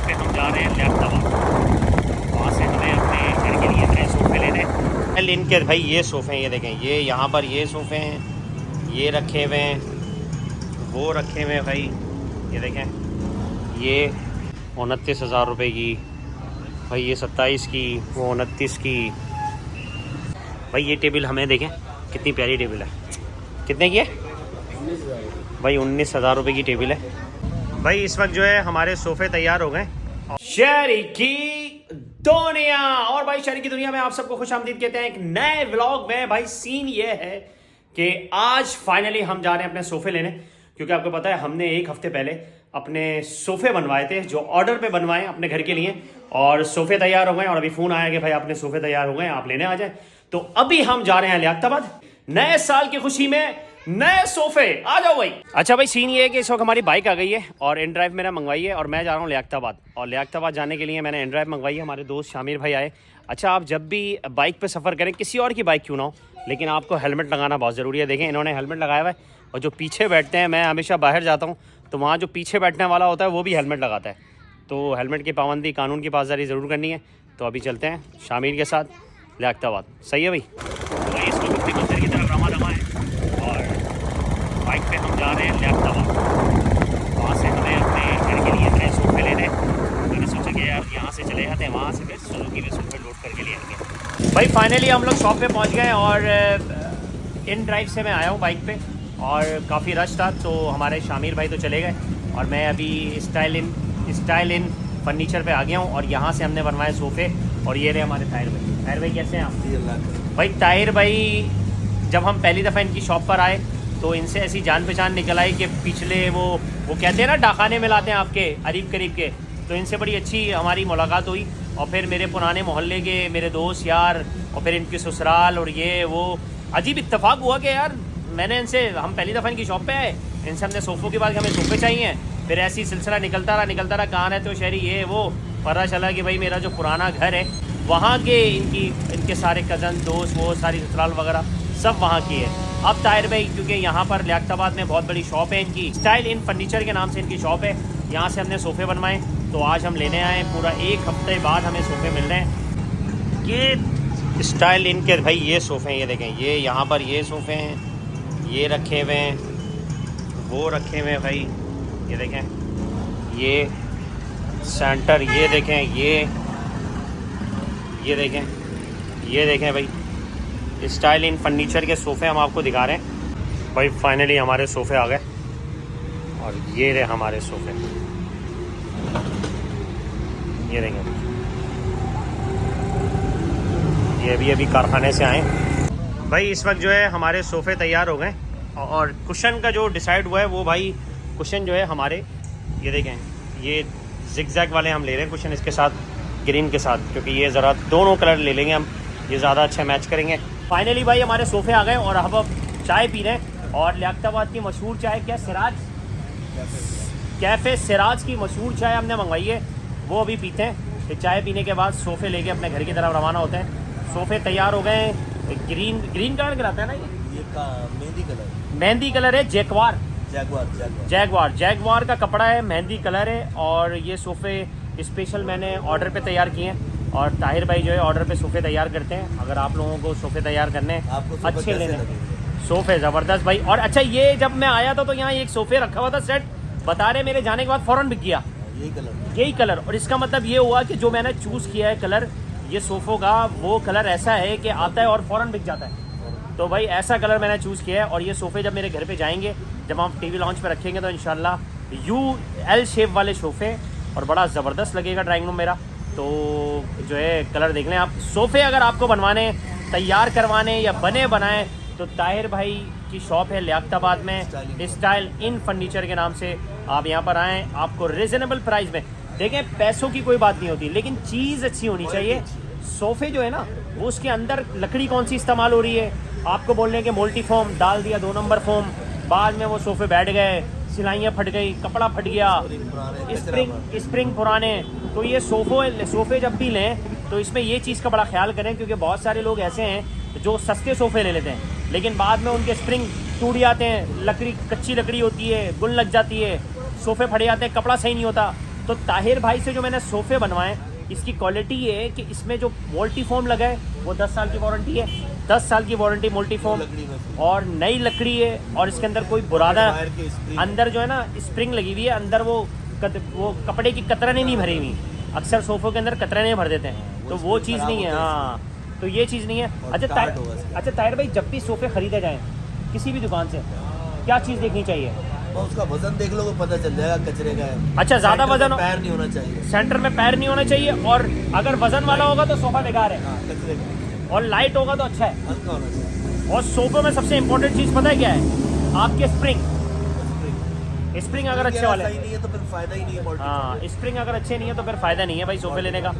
पे हम जा रहे हैं लियाकताबाद। वहाँ से हमें अपने घर के लिए नए सोफ़े लेने। इनके भाई ये सोफ़े हैं, ये देखें, ये यहाँ पर ये सोफ़े हैं, ये रखे हुए हैं, वो रखे हुए हैं भाई, ये देखें, ये 29,000 रुपये की भाई, ये 27 की, वो 29 की भाई। ये टेबल हमें देखें कितनी प्यारी टेबल है, कितने की है भाई? 19,000 रुपये की टेबल है भाई। इस वक्त जो है हमारे सोफ़े तैयार हो गए। शहरी की दुनिया, और भाई शहरी की दुनिया में आप सबको खुश आमदीद कहते हैं एक नए व्लॉग में। भाई सीन ये है कि आज फाइनली हम जा रहे हैं अपने सोफ़े लेने, क्योंकि आपको पता है हमने एक हफ्ते पहले अपने सोफ़े बनवाए थे, जो ऑर्डर पे बनवाए अपने घर के लिए, और सोफ़े तैयार हो गए। और अभी फ़ोन आया कि भाई अपने सोफ़े तैयार हो गए, आप लेने आ जाए। तो अभी हम जा रहे हैं लियाकताबाद, नए साल की खुशी में नए सोफे। आ जाओ भाई। अच्छा भाई, सीन ये है कि इस वक्त हमारी बाइक आ गई है और इन ड्राइव मेरा मंगवाई है, और मैं जा रहा हूँ लियाकताबाद। और लियाकताबाद जाने के लिए मैंने इन ड्राइव मंगवाई है, हमारे दोस्त शामिर भाई आए। अच्छा, आप जब भी बाइक पे सफ़र करें, किसी और की बाइक क्यों ना हो, लेकिन आपको हेलमेट लगाना बहुत ज़रूरी है। देखें, इन्होंने हेलमेट लगाया हुआ है, और जो पीछे बैठते हैं, मैं हमेशा बाहर जाता हूँ तो वहाँ जो पीछे बैठने वाला होता है वो भी हेलमेट लगाता है। तो हेलमेट की पाबंदी, कानून की पासदारी ज़रूर करनी है। तो अभी चलते हैं शामिर के साथ लियाकताबाद। सही है भाई? तो भाई इस वक्त अपनी मंदिर की तरफ रवाना है और बाइक पे हम जा रहे हैं लियाकताबाद। वहाँ से हमें अपने घर के लिए नए सोफ़े लेने। मैंने सोचा कि यार यहाँ से चले जाते हैं, वहाँ से फिर सुजुकी में सोफ़े लोड करके ले आएंगे। भाई फाइनली हम लोग शॉप पे पहुँच गए, और इन ड्राइव से मैं आया हूँ बाइक पे, और काफ़ी रश था, तो हमारे शामिर भाई तो चले गए, और मैं अभी स्टाइल इन फर्नीचर पे आ गया हूँ। और यहाँ से हमने बनवाए सोफ़े, और ये रहे हमारे ताहिर भाई। ताहिर भाई कैसे हैं आप? भाई ताहिर भाई, जब हम पहली दफ़ा इनकी शॉप पर आए तो इनसे ऐसी जान पहचान निकल आई कि पिछले वो कहते हैं ना, डाखाने में लाते हैं आपके अरीब करीब के, तो इनसे बड़ी अच्छी हमारी मुलाकात हुई। और फिर मेरे पुराने मोहल्ले के मेरे दोस्त यार, और फिर इनकी ससुराल, और ये वो अजीब इत्तेफाक हुआ कि यार मैंने इनसे, हम पहली दफ़ा इनकी शॉप पे आए, इनसे हमने सोफ़ों की बात, हमें सोफ़े चाहिए। फिर ऐसी सिलसिला निकलता रहा, कहाँ रहते हो शहरी, ये वो। पता चला कि भाई मेरा जो पुराना घर है वहाँ के इनके सारे कज़न दोस्त, वो सारी ससुराल वगैरह सब वहाँ की है। अब ताहिर भाई, क्योंकि यहाँ पर लियाकताबाद में बहुत बड़ी शॉप है इनकी, स्टाइल इन फर्नीचर के नाम से इनकी शॉप है, यहाँ से हमने सोफ़े बनवाए। तो आज हम लेने आए, पूरा एक हफ्ते बाद हमें सोफ़े मिल रहे हैं। ये स्टाइल इनके भाई ये सोफ़े हैं, ये देखें, ये यहाँ पर ये सोफ़े हैं, ये रखे हुए हैं, वो रखे हुए हैं भाई, ये देखें, ये सेंटर, ये देखें, ये देखें भाई, स्टाइल इन फर्नीचर के सोफ़े हम आपको दिखा रहे हैं। भाई फाइनली हमारे सोफ़े आ गए, और ये रहे हमारे सोफ़े, ये देखें, ये अभी कारखाने से आए भाई। इस वक्त जो है हमारे सोफ़े तैयार हो गए, और कुशन का जो डिसाइड हुआ है वो भाई, कुशन जो है हमारे, ये देखें, ये जिगजैग वाले हम ले रहे हैं कुशन, इसके साथ ग्रीन के साथ, क्योंकि ये ज़रा दोनों कलर ले लेंगे हम, ये ज़्यादा अच्छा मैच करेंगे। फाइनली भाई हमारे सोफ़े आ गए, और अब चाय पी रहे हैं। और लियाकताबाद की मशहूर चाय, क्या सिराज कैफ़े सिराज की मशहूर चाय हमने मंगवाई है, वो अभी पीते हैं। फिर चाय पीने के बाद सोफ़े लेके अपने घर की तरफ रवाना होते हैं। सोफ़े तैयार हो गए, ग्रीन कलर कराता है ना, ये मेहंदी कलर है, जैगवार का कपड़ा है, मेहंदी कलर है। और ये सोफ़े स्पेशल मैंने ऑर्डर पे तैयार किए हैं, और ताहिर भाई जो है ऑर्डर पे सोफ़े तैयार करते हैं। अगर आप लोगों को सोफ़े तैयार करने अच्छे लेने, सोफ़े ज़बरदस्त भाई। और अच्छा, ये जब मैं आया था तो यहाँ एक सोफ़े रखा हुआ था सेट, बता रहे मेरे जाने के बाद फ़ौरन बिक गया, यही कलर। और इसका मतलब ये हुआ कि जो मैंने चूज़ किया है कलर, ये सोफ़ों का वो कलर ऐसा है कि आता है और फ़ौरन बिक जाता है। तो भाई ऐसा कलर मैंने चूज़ किया है, और ये सोफ़े जब मेरे घर पे जाएंगे, जब हम टीवी लॉन्च पे रखेंगे, तो इंशाल्लाह UL शेप वाले सोफ़े, और बड़ा ज़बरदस्त लगेगा ड्राइंग रूम मेरा। तो जो है कलर देख लें आप। सोफ़े अगर आपको बनवाने, तैयार करवाने, या बने बनाए, तो ताहिर भाई की शॉप है लियाकताबाद में, स्टाइल इन फर्नीचर के नाम से। आप यहाँ पर आएँ, आपको रिजनेबल प्राइस में देखें, पैसों की कोई बात नहीं होती, लेकिन चीज़ अच्छी होनी चाहिए। सोफ़े जो है ना, वो उसके अंदर लकड़ी कौन सी इस्तेमाल हो रही है, आपको बोल रहे हैं कि मोल्टी फोम डाल दिया, 2 नंबर फोम, बाद में वो सोफ़े बैठ गए, सिलाइयाँ फट गई, कपड़ा फट गया, स्प्रिंग पुराने। तो ये सोफ़े जब भी लें तो इसमें ये चीज़ का बड़ा ख्याल करें, क्योंकि बहुत सारे लोग ऐसे हैं जो सस्ते सोफ़े ले लेते हैं, लेकिन बाद में उनके स्प्रिंग टूट जाते हैं, लकड़ी कच्ची लकड़ी होती है, गुल लग जाती है, सोफ़े फट जाते हैं, कपड़ा सही नहीं होता। तो ताहिर भाई से जो मैंने सोफ़े बनवाए, इसकी क्वालिटी ये है कि इसमें जो मोल्टी फोम लगा है वो 10 साल की वारंटी है, 10 साल की वारंटी मोल्टी फोम, और नई लकड़ी है, और इसके अंदर कोई बुरादा अंदर जो है ना स्प्रिंग लगी हुई है, अंदर वो कपड़े की कतरनें नहीं भरी हुई। अक्सर सोफ़ों के अंदर कतरनें भर देते हैं, तो वो चीज़ नहीं है। हाँ, तो ये चीज़ नहीं है। अच्छा ताहिर भाई, जब भी सोफ़े ख़रीदे जाएँ किसी भी दुकान से, क्या चीज़ देखनी चाहिए? उसका वजन देख लो, पता चल जाएगा कचरे का है। अच्छा, ज़्यादा वजन, पैर नहीं होना चाहिए, सेंटर में पैर नहीं होना चाहिए, और अगर वजन वाला होगा तो सोफ़ा बेकार है, कचरे का, और लाइट होगा तो अच्छा है, हल्का होना चाहिए। और सोफ़े में सबसे इम्पोर्टेंट चीज़ पता है क्या है? आपके स्प्रिंग अगर अच्छे वाले नहीं है तो फिर फायदा ही नहीं है। हाँ, स्प्रिंग अगर अच्छे नहीं है तो फिर फायदा नहीं है भाई सोफ़े लेने का।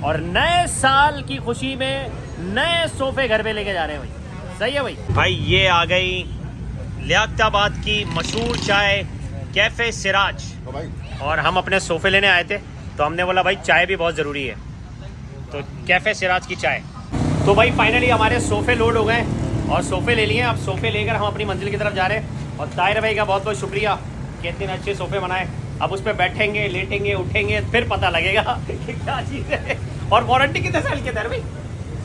और नए साल की खुशी में नए सोफ़े घर पे लेके जा रहे हैं भाई, सही है भाई। ये आ गई लियाकताबाद की मशहूर चाय कैफ़े सिराज, और हम अपने सोफ़े लेने आए थे, तो हमने बोला भाई चाय भी बहुत ज़रूरी है, तो कैफ़े सिराज की चाय। तो भाई फाइनली हमारे सोफ़े लोड हो गए और सोफ़े ले लिए। अब सोफ़े लेकर हम अपनी मंजिल की तरफ जा रहे हैं, और ताहिर भाई का बहुत बहुत शुक्रिया कि इतने अच्छे सोफ़े बनाए। अब उस पर बैठेंगे, लेटेंगे, उठेंगे, फिर पता लगेगा कि क्या चीज़ है। और वारंटी कितने साल की ताहिर भाई?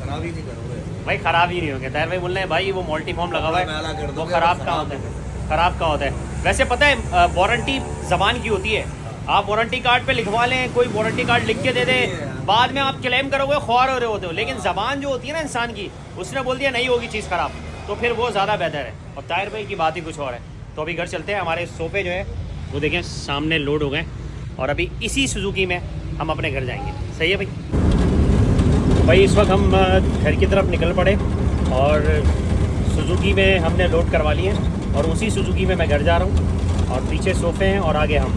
खराब ही नहीं करोगे भाई, ख़राब ही नहीं होंगे। ताहिर भाई बोल रहे हैं भाई वो मल्टी फॉर्म लगा हुआ है, वो ख़राब का होता है, ख़राब का होता है। वैसे पता है वारंटी ज़बान की होती है, आप वारंटी कार्ड पे लिखवा लें, कोई वारंटी कार्ड लिख के दे दे, बाद में आप क्लेम करोगे ख्वार हो रहे होते हो, लेकिन ज़बान जो होती है ना इंसान की, उसने बोल दिया नहीं होगी चीज़ ख़राब, तो फिर वो ज़्यादा बेहतर है। और ताहिर भाई की बात ही कुछ और है। तो अभी घर चलते हैं, हमारे सोफ़े जो है वो देखें सामने लोड हो गए, और अभी इसी सुजुकी में हम अपने घर जाएंगे। सही है भाई। इस वक्त हम घर की तरफ निकल पड़े, और सुजुकी में हमने लोड करवा लिए, और उसी सुजुकी में मैं घर जा रहा हूँ, और पीछे सोफ़े हैं और आगे हम।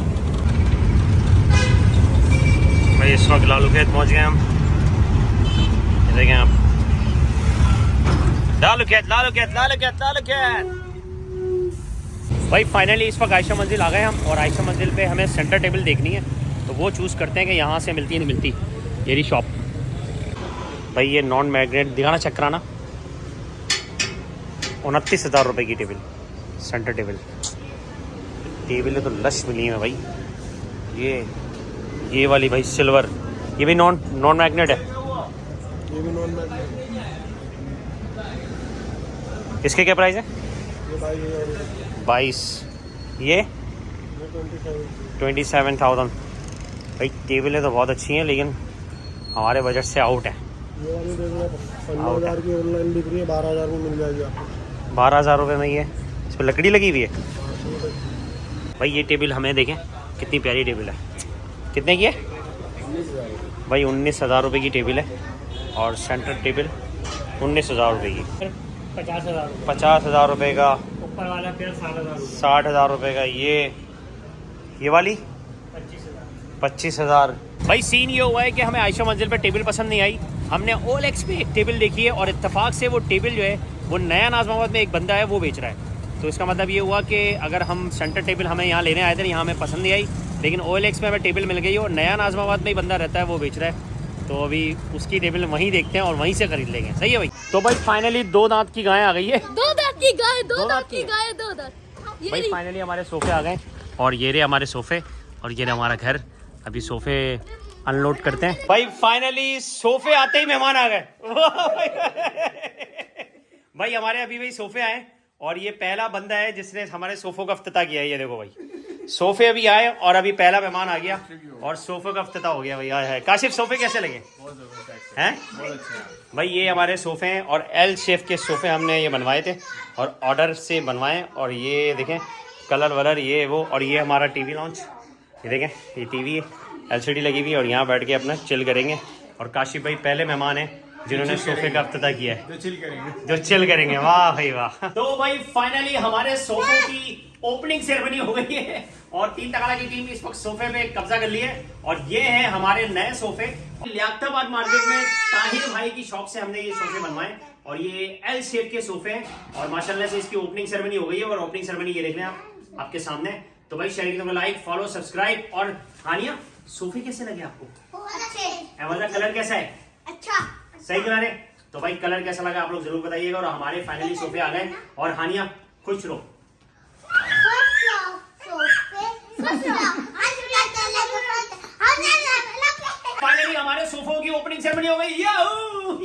भाई इस वक्त लालूखेत पहुँच गए हम, ये देखें आप, लालूखेत। भाई फाइनली इस वक्त आयशा मंजिल आ गए हम, और आयशा मंजिल पे हमें सेंटर टेबल देखनी है, तो वो चूज़ करते हैं कि यहाँ से मिलती है नहीं मिलती। ये रही शॉप भाई, ये नॉन मैग्नेट दिखाना, चेक कराना। 29,000 रुपये की टेबल, सेंटर टेबल है तो लश मिली है भाई। ये वाली भाई सिल्वर, ये भी नॉन मैग्नेट है, ये भी नॉन मैग्नेट। इसके क्या प्राइस है? ये 22, ये 27,000। भाई टेबलें तो बहुत अच्छी हैं, लेकिन हमारे बजट से आउट है। ये वाली देख लो, 15,000 की ऑनलाइन बिक रही है, 12,000 में मिल जाएगी आपको। 12,000 रुपये में ये, इस पर लकड़ी लगी हुई है भाई। ये टेबल हमें देखें कितनी प्यारी टेबल है, कितने की है भाई? 19,000 रुपये की टेबल है, और सेंटर टेबल 19,000 रुपये की। 50,000 रुपये का ऊपर वाला, फिर 60,000 रुपये का। ये वाली 25,000। भाई सीन ये हुआ है कि हमें आयशा मंजिल पे टेबल पसंद नहीं आई, हमने OLX पे एक टेबल देखी है, और इत्तेफाक से वो टेबल जो है वो नया नाज़माबाद में एक बंदा है वो बेच रहा है। तो इसका मतलब ये हुआ कि अगर हम सेंटर टेबल हमें यहाँ लेने आए थे, यहाँ हमें पसंद नहीं आई, लेकिन OLX में हमें टेबल मिल गई, और नया नाज़माबाद में ही बंदा रहता है वो बेच रहा है, तो अभी उसकी टेबल वहीं देखते हैं और वहीं से खरीद लेंगे। सही है भाई। तो भाई फाइनली 2 दांत की गाय आ गई है, 2 दांत की गाय, 2 दांत की दांत। गाय, 2 दांत। भाई फाइनली हमारे सोफ़े आ गए, और ये रहे हमारे सोफ़े, और ये रहे हमारा घर। अभी सोफ़े अनलोड करते हैं। भाई फाइनली सोफ़े आते ही मेहमान आ गए भाई हमारे अभी भाई सोफ़े आए, और ये पहला बंदा है जिसने हमारे सोफ़ों का इफ्तिताह किया है। ये देखो भाई, सोफ़े अभी आए और अभी पहला मेहमान आ गया, और सोफ़े का इफ्तिताह हो गया भाई। है काशिफ, सोफ़े कैसे लगे हैं? भाई ये हमारे सोफ़े हैं, और L शेप के सोफ़े हमने ये बनवाए थे, और ऑर्डर से बनवाए, और ये देखें कलर वलर ये वो। और ये हमारा टीवी लॉन्च, ये देखें ये टीवी है, LCD लगी हुई है, और यहाँ बैठ के अपना चिल करेंगे। और काशिफ भाई पहले मेहमान हैं जिन्होंने सोफे का इफ्तिताह किया है, जो चिल करेंगे। वाह भाई वाह। तो भाई फाइनली हमारे सोफे की ओपनिंग सेरेमनी हो गई है, और 3 तगाड़ा की टीम इस वक्त सोफे पे कब्जा कर ली है, और ये हैं हमारे नए सोफे। लियाकताबाद मार्केट में ताहिर भाई की शॉप से हमने ये सोफे बनवाए, और ये L शेप के सोफे हैं, और माशाल्लाह से इसकी ओपनिंग सेरेमनी हो गई है। और ओपनिंग सेरेमनी ये देख रहे हैं आप आपके सामने। तो भाई शेयर कीजिए, लाइक फॉलो सब्सक्राइब। और हानिया, सोफे कैसे लगे आपको? बहुत अच्छे। कलर कैसा है? अच्छा, सही कलर है। तो भाई कलर कैसा लगा आप लोग जरूर बताइएगा। और हमारे फाइनली सोफे आ गए, और हानिया खुश रहो। हमारे सोफों की ओपनिंग सेरेमनी हो गई। याहू!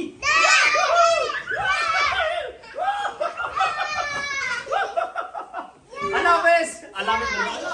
अल्लाह हाफिज। अल्लाह हाफिज।